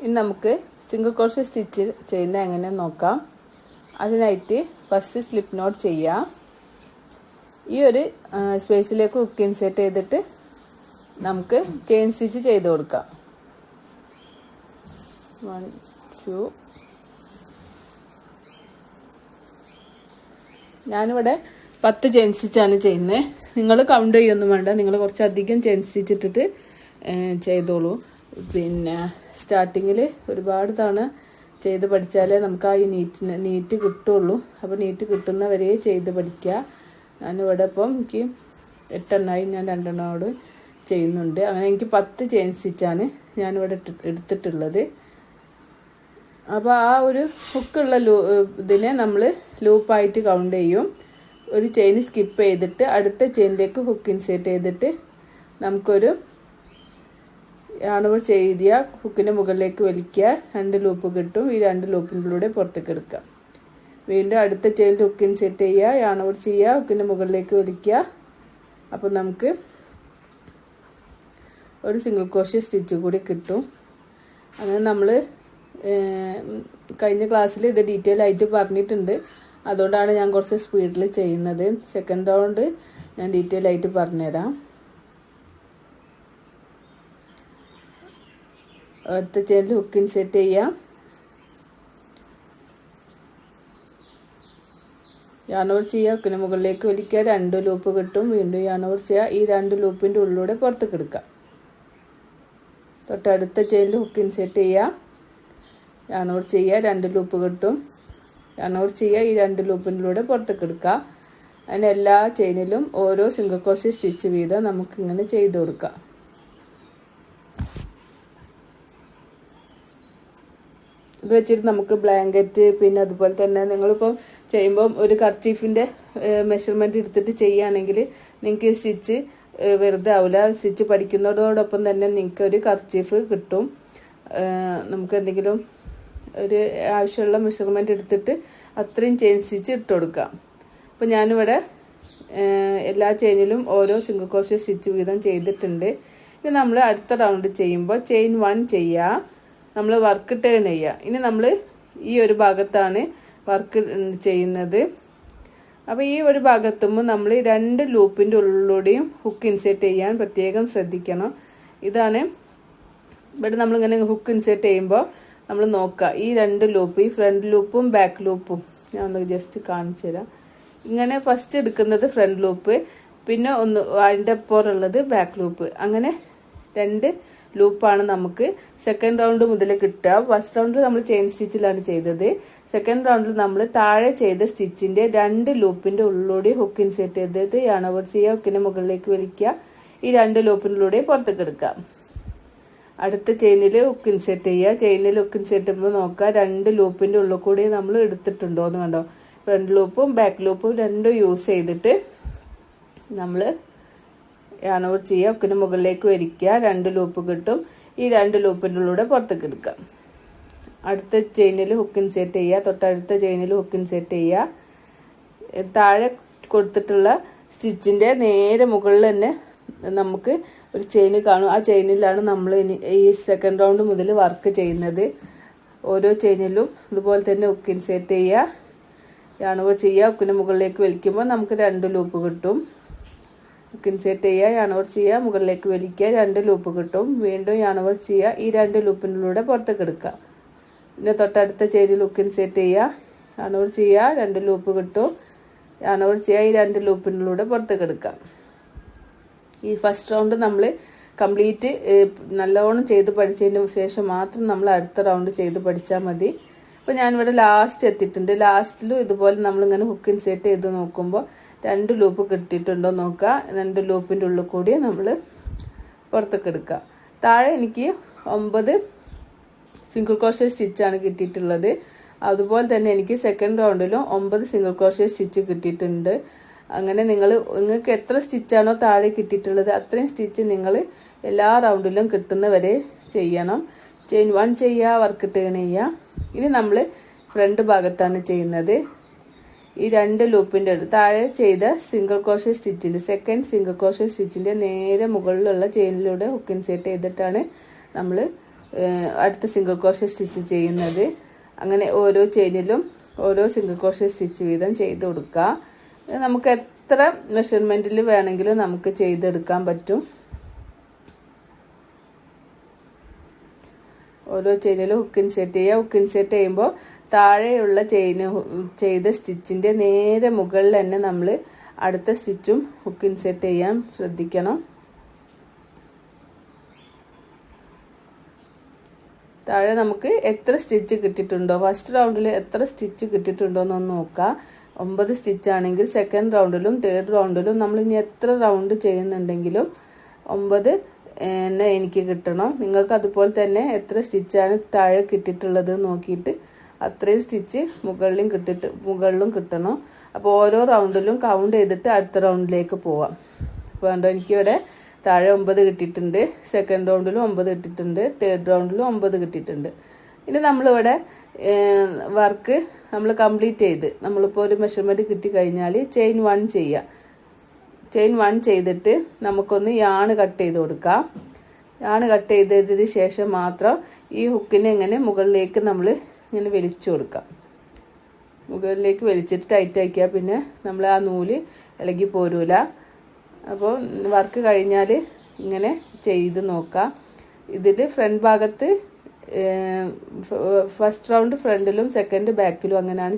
ഇനി നമുക്ക് single crochet stitch ചെയ്യുന്നത് എങ്ങനെ നോക്കാം. അതിനായിട്ട് ഫസ്റ്റ് സ്ലിപ്പ് നോട്ട് ചെയ്യാം. ഈ ഒരു സ്പേസിലേക്ക് ഹുക്ക് ഇൻസേർട്ട് ചെയ്തിട്ട് നമുക്ക് ചെയിൻ സ്റ്റിച്ച് ചെയ്ത് കൊടുക്കാം. 1 2 ഞാനിവിടെ 10 ചെയിൻ സ്റ്റിച്ചാണ് ചെയ്യുന്നത്. നിങ്ങൾ കൗണ്ട് ചെയ്യൊന്നും വേണ്ട, നിങ്ങൾ കുറച്ചധികം ചെയിൻ സ്റ്റിച്ച് ഇട്ടിട്ട് ചെയ്തോളൂ. പിന്നെ സ്റ്റാർട്ടിങ്ങിൽ ഒരുപാട് തവണ ചെയ്ത് പഠിച്ചാലേ നമുക്ക് ആ നീറ്റ് കിട്ടുള്ളൂ. അപ്പോൾ നീറ്റ് കിട്ടുന്നവരെ ചെയ്ത് പഠിക്കുക. ഞാനിവിടെ ഇപ്പം എനിക്ക് 8 എണ്ണമായി, ഞാൻ 2 എണ്ണോട് ചെയ്യുന്നുണ്ട്. അങ്ങനെ എനിക്ക് 10 ചെയിൻ സ്റ്റിച്ചാണ് ഞാനിവിടെ എടുത്തിട്ടുള്ളത്. അപ്പോൾ ആ ഒരു ഹുക്കുള്ള ഇതിനെ നമ്മൾ ലൂപ്പായിട്ട് കൗണ്ട് ചെയ്യും. ഒരു ചെയിൻ സ്കിപ്പ് ചെയ്തിട്ട് അടുത്ത ചെയിനിലേക്ക് ഹുക്ക് ഇൻസേർട്ട് ചെയ്തിട്ട് നമുക്കൊരു യാണവർ ചെയ്തിയ ഹുക്കിൻ്റെ മുകളിലേക്ക് വലിക്കുക. 2 ലൂപ്പ് കിട്ടും. ഈ 2 ലൂപ്പിൻ്റെ പുറത്തേക്ക് എടുക്കുക. വീണ്ടും അടുത്ത ചെയിനിൽ ഹുക്ക് ഇൻസേർട്ട് ചെയ്യുക, യാണവർ ചെയ്യുക, ഹുക്കിൻ്റെ മുകളിലേക്ക് വലിക്കുക. അപ്പോൾ നമുക്ക് ഒരു സിംഗിൾ ക്രോഷേ സ്റ്റിച്ച് കൂടി കിട്ടും. അങ്ങനെ നമ്മൾ കഴിഞ്ഞ ക്ലാസ്സിൽ ഇത് ഡീറ്റെയിൽ ആയിട്ട് പറഞ്ഞിട്ടുണ്ട്. അതുകൊണ്ടാണ് ഞാൻ കുറച്ച് സ്പീഡിൽ ചെയ്യുന്നത്. സെക്കൻഡ് റൗണ്ട് ഞാൻ ഡീറ്റെയിൽ ആയിട്ട് പറഞ്ഞുതരാം. അടുത്ത ചെയിനിൽ ഹുക്ക് ഇൻസേർട്ട് ചെയ്യാം, യാണോർ ചെയ്യുക, ഹുക്കിന് മുകളിലേക്ക് വലിക്കുക, 2 ലൂപ്പ് കിട്ടും. വീണ്ടും യാണോർ ചെയ്യുക, ഈ 2 ലൂപ്പിൻ്റെ ഉള്ളിലൂടെ പുറത്തേക്ക് എടുക്കുക. തൊട്ടടുത്ത ചെയിനിൽ ഹുക്ക് ഇൻസേർട്ട് ചെയ്യുക, യാണോർ ചെയ്യുക, 2 ലൂപ്പ് കിട്ടും. യാണോർ ചെയ്യുക, ഈ 2 ലൂപ്പിൻ്റെ പുറത്തേക്ക് എടുക്കുക. അതിന് എല്ലാ ചെയിനിലും ഓരോ സിംഗിൾ ക്രോഷേ സ്റ്റിച്ച് വീതം നമുക്കിങ്ങനെ ചെയ്ത് കൊടുക്കാം. ഇത് വെച്ചിട്ട് നമുക്ക് ബ്ലാങ്കറ്റ്, പിന്നെ അതുപോലെ തന്നെ നിങ്ങളിപ്പോൾ ചെയ്യുമ്പം ഒരു കർച്ചീഫിൻ്റെ മെഷർമെൻറ്റ് എടുത്തിട്ട് ചെയ്യുകയാണെങ്കിൽ നിങ്ങൾക്ക് സ്റ്റിച്ച് വെറുതെ ആവില്ല. സ്റ്റിച്ച് പഠിക്കുന്നതോടൊപ്പം തന്നെ നിങ്ങൾക്ക് ഒരു കർച്ചീഫ് കിട്ടും. നമുക്ക് എന്തെങ്കിലും ഒരു ആവശ്യമുള്ള മെഷർമെൻറ്റ് എടുത്തിട്ട് അത്രയും ചെയിൻ സ്റ്റിച്ച് ഇട്ട് കൊടുക്കാം. അപ്പോൾ ഞാനിവിടെ എല്ലാ ചെയിനിലും ഓരോ സിംഗിൾ ക്രോഷേ സ്റ്റിച്ച് വീതം ചെയ്തിട്ടുണ്ട്. ഇനി നമ്മൾ അടുത്ത റൗണ്ട് ചെയ്യുമ്പോൾ ചെയിൻ 1 ചെയ്യുക, നമ്മൾ വർക്ക് ടേൺ ചെയ്യുക. ഇനി നമ്മൾ ഈ ഒരു ഭാഗത്താണ് വർക്ക് ചെയ്യുന്നത്. അപ്പോൾ ഈ ഒരു ഭാഗത്തുമ്പോൾ നമ്മൾ 2 ലൂപ്പിൻ്റെ ഉള്ളിലൂടെയും ഹുക്ക് ഇൻസേർട്ട് ചെയ്യാൻ പ്രത്യേകം ശ്രദ്ധിക്കണം. ഇതാണ് ഇവിടെ നമ്മളിങ്ങനെ ഹുക്ക് ഇൻസേർട്ട് ചെയ്യുമ്പോൾ നമ്മൾ നോക്കുക, ഈ 2 ലൂപ്പ്, ഈ ഫ്രണ്ട് ലൂപ്പും ബാക്ക് ലൂപ്പും ഞാൻ ഒന്ന് ജസ്റ്റ് കാണിച്ചു തരാം. ഇങ്ങനെ ഫസ്റ്റ് എടുക്കുന്നത് ഫ്രണ്ട് ലൂപ്പ്, പിന്നെ അതിൻ്റെ അപ്പുറമുള്ളത് ബാക്ക് ലൂപ്പ്. അങ്ങനെ 2 ലൂപ്പാണ് നമുക്ക് സെക്കൻഡ് റൗണ്ട് മുതൽ കിട്ടുക. ഫസ്റ്റ് റൗണ്ടിൽ നമ്മൾ ചെയിൻ സ്റ്റിച്ചിലാണ് ചെയ്തത്. സെക്കൻഡ് റൗണ്ടിൽ നമ്മൾ താഴെ ചെയ്ത സ്റ്റിച്ചിൻ്റെ 2 ലൂപ്പിൻ്റെ ഉള്ളിലൂടെ ഹുക്ക് ഇൻസേർട്ട് ചെയ്തിട്ട് യാണോവർ ചെയ്യുക, ഹുക്കിൻ്റെ മുകളിലേക്ക് വലിക്കുക, ഈ 2 ലൂപ്പിൻ്റെ പുറത്തേക്ക് എടുക്കുക. അടുത്ത ചെയിനിൽ ഹുക്ക് ഇൻസേർട്ട് ചെയ്യുക. ചെയിനിൽ ഹുക്ക് ഇൻസേർട്ട് ചെയ്യുമ്പോൾ നോക്കുക 2 ലൂപ്പിൻ്റെ ഉള്ളിൽ കൂടി നമ്മൾ എടുത്തിട്ടുണ്ടോ എന്ന് കണ്ടോ. ഫ്രണ്ട് ലൂപ്പും ബാക്ക് ലൂപ്പും 2 യൂസ് ചെയ്തിട്ട് നമ്മൾ യാണോവർ ചെയ്യുക, ഹുക്കിന് മുകളിലേക്ക് വലിക്കുക, 2 ലൂപ്പ് കിട്ടും. ഈ 2 ലൂപ്പിൻ്റെ പുറത്തേക്ക് എടുക്കുക. അടുത്ത ചെയിനിൽ ഹുക്ക് ഇൻസേർട്ട് ചെയ്യുക, തൊട്ടടുത്ത ചെയിനിൽ ഹുക്ക് ഇൻസേർട്ട് ചെയ്യുക. താഴെ കൊടുത്തിട്ടുള്ള സ്റ്റിച്ചിൻ്റെ നേരെ മുകളിൽ തന്നെ നമുക്ക് ഒരു ചെയിൻ കാണും. ആ ചെയിനിലാണ് നമ്മൾ ഈ സെക്കൻഡ് റൗണ്ട് മുതൽ വർക്ക് ചെയ്യുന്നത്. ഓരോ ചെയിനിലും ഇതുപോലെ തന്നെ ഹുക്ക് ഇൻസേർട്ട് ചെയ്യുക, യാണോവർ ചെയ്യുക, ഹുക്കിന് മുകളിലേക്ക് വലിക്കുമ്പോൾ നമുക്ക് 2 ലൂപ്പ് കിട്ടും. ഹുക്ക് ഇൻസേർട്ട് ചെയ്യുക, യാണോവർ ചെയ്യുക, മുകളിലേക്ക് വലിക്കുക, 2 ലൂപ്പ് കിട്ടും. വീണ്ടും യാണോവർ ചെയ്യുക, ഈ 2 ലൂപ്പിൻ്റെ പുറത്തേക്ക് എടുക്കുക. പിന്നെ തൊട്ടടുത്ത ചെയിനിൽ ഹുക്ക് ഇൻസേർട്ട് ചെയ്യുക, യാണോവർ ചെയ്യുക, 2 ലൂപ്പ് കിട്ടും. യാണോവർ ചെയ്യുക, ഈ 2 ലൂപ്പിൻ്റെ പുറത്തേക്ക് എടുക്കുക. ഈ ഫസ്റ്റ് റൗണ്ട് നമ്മൾ കംപ്ലീറ്റ് നല്ലോണം ചെയ്ത് പഠിച്ചതിന് ശേഷം മാത്രം നമ്മൾ അടുത്ത റൗണ്ട് ചെയ്ത് പഠിച്ചാൽ മതി. അപ്പോൾ ഞാനിവിടെ ലാസ്റ്റ് എത്തിയിട്ടുണ്ട്. ലാസ്റ്റിലും ഇതുപോലെ നമ്മളിങ്ങനെ ഹുക്ക് ഇൻസേർട്ട് ചെയ്ത് നോക്കുമ്പോൾ 2 ലൂപ്പ് കിട്ടിയിട്ടുണ്ടോ നോക്കുക. 2 ലൂപ്പിൻ്റെ ഉള്ളിൽ കൂടി നമ്മൾ പുറത്തേക്ക് എടുക്കുക. താഴെ എനിക്ക് 9 സിംഗിൾ ക്രോഷേ സ്റ്റിച്ചാണ് കിട്ടിയിട്ടുള്ളത്. അതുപോലെ തന്നെ എനിക്ക് സെക്കൻഡ് റൗണ്ടിലും 9 സിംഗിൾ ക്രോഷേ സ്റ്റിച്ച് കിട്ടിയിട്ടുണ്ട്. അങ്ങനെ നിങ്ങൾക്ക് എത്ര സ്റ്റിച്ചാണോ താഴെ കിട്ടിയിട്ടുള്ളത് അത്രയും സ്റ്റിച്ച് നിങ്ങൾ എല്ലാ റൗണ്ടിലും കിട്ടുന്നവരെ ചെയ്യണം. ചെയിൻ 1 ചെയ്യുക, വർക്ക് ടേൺ ചെയ്യുക. ഇനി നമ്മൾ ഫ്രണ്ട് ഭാഗത്താണ് ചെയ്യുന്നത്. ഈ 2 ലൂപ്പിൻ്റെ താഴെ ചെയ്ത സിംഗിൾ ക്രോഷേ സ്റ്റിച്ചിൻ്റെ സെക്കൻഡ് സിംഗിൾ ക്രോഷേ സ്റ്റിച്ചിൻ്റെ നേരെ മുകളിലുള്ള ചെയിനിലൂടെ ഹുക്ക് ഇൻസേർട്ട് ചെയ്തിട്ടാണ് നമ്മൾ അടുത്ത സിംഗിൾ ക്രോഷേ സ്റ്റിച്ച് ചെയ്യുന്നത്. അങ്ങനെ ഓരോ ചെയിനിലും ഓരോ സിംഗിൾ ക്രോഷേ സ്റ്റിച്ച് വീതം ചെയ്ത് കൊടുക്കുക. നമുക്ക് എത്ര മെഷർമെൻറ്റിൽ വേണമെങ്കിലും നമുക്ക് ചെയ്തെടുക്കാൻ പറ്റും. ഓരോ ചെയിനിലും ഹുക്ക് ഇൻസേർട്ട് ചെയ്യുക. ഹുക്ക് ഇൻസേർട്ട് ചെയ്യുമ്പോൾ താഴെയുള്ള ചെയ്ത സ്റ്റിച്ചിൻ്റെ നേരെ മുകളിൽ തന്നെ നമ്മൾ അടുത്ത സ്റ്റിച്ചും ഹുക്ക് ഇൻസേർട്ട് ചെയ്യാൻ ശ്രദ്ധിക്കണം. താഴെ നമുക്ക് എത്ര സ്റ്റിച്ച് കിട്ടിയിട്ടുണ്ടോ, ഫസ്റ്റ് റൗണ്ടിൽ എത്ര സ്റ്റിച്ച് കിട്ടിയിട്ടുണ്ടോ എന്നൊന്ന് നോക്കുക. 9 സ്റ്റിച്ചാണെങ്കിൽ സെക്കൻഡ് റൗണ്ടിലും തേർഡ് റൗണ്ടിലും നമ്മൾ ഇനി എത്ര റൗണ്ട് ചെയ്യുന്നുണ്ടെങ്കിലും 9 തന്നെ എനിക്ക് കിട്ടണം. നിങ്ങൾക്ക് അതുപോലെ തന്നെ എത്ര സ്റ്റിച്ചാണ് താഴെ കിട്ടിയിട്ടുള്ളത് നോക്കിയിട്ട് അത്രയും സ്റ്റിച്ച് മുകളിലും കിട്ടണം. അപ്പോൾ ഓരോ റൗണ്ടിലും കൗണ്ട് ചെയ്തിട്ട് അടുത്ത റൗണ്ടിലേക്ക് പോവാം. അപ്പോൾ കണ്ടോ, എനിക്കിവിടെ താഴെ 9 കിട്ടിയിട്ടുണ്ട്, സെക്കൻഡ് റൗണ്ടിലും 9 കിട്ടിയിട്ടുണ്ട്, തേർഡ് റൗണ്ടിലും 9 കിട്ടിയിട്ടുണ്ട്. ഇനി നമ്മളിവിടെ വർക്ക് നമ്മൾ കംപ്ലീറ്റ് ചെയ്ത് നമ്മളിപ്പോൾ ഒരു മെഷർമെൻറ്റ് കിട്ടിക്കഴിഞ്ഞാൽ ചെയിൻ 1 ചെയ്യുക. ചെയിൻ 1 ചെയ്തിട്ട് നമുക്കൊന്ന് യാണ് കട്ട് ചെയ്ത് കൊടുക്കാം. യാണ് കട്ട് ചെയ്തതിന് ശേഷം മാത്രം ഈ ഹുക്കിനെ ഇങ്ങനെ മുകളിലേക്ക് നമ്മൾ ഇങ്ങനെ വലിച്ചു കൊടുക്കാം. മുകളിലേക്ക് വലിച്ചിട്ട് ടൈറ്റ് ആക്കിയാൽ പിന്നെ നമ്മൾ ആ നൂല് ഇളകി പോരൂല. അപ്പോൾ വർക്ക് കഴിഞ്ഞാൽ ഇങ്ങനെ ചെയ്ത് നോക്കാം. ഇതിൽ ഫ്രണ്ട് ഭാഗത്ത് ഫസ്റ്റ് റൗണ്ട് ഫ്രണ്ടിലും സെക്കൻഡ് ബാക്കിലും അങ്ങനെയാണ്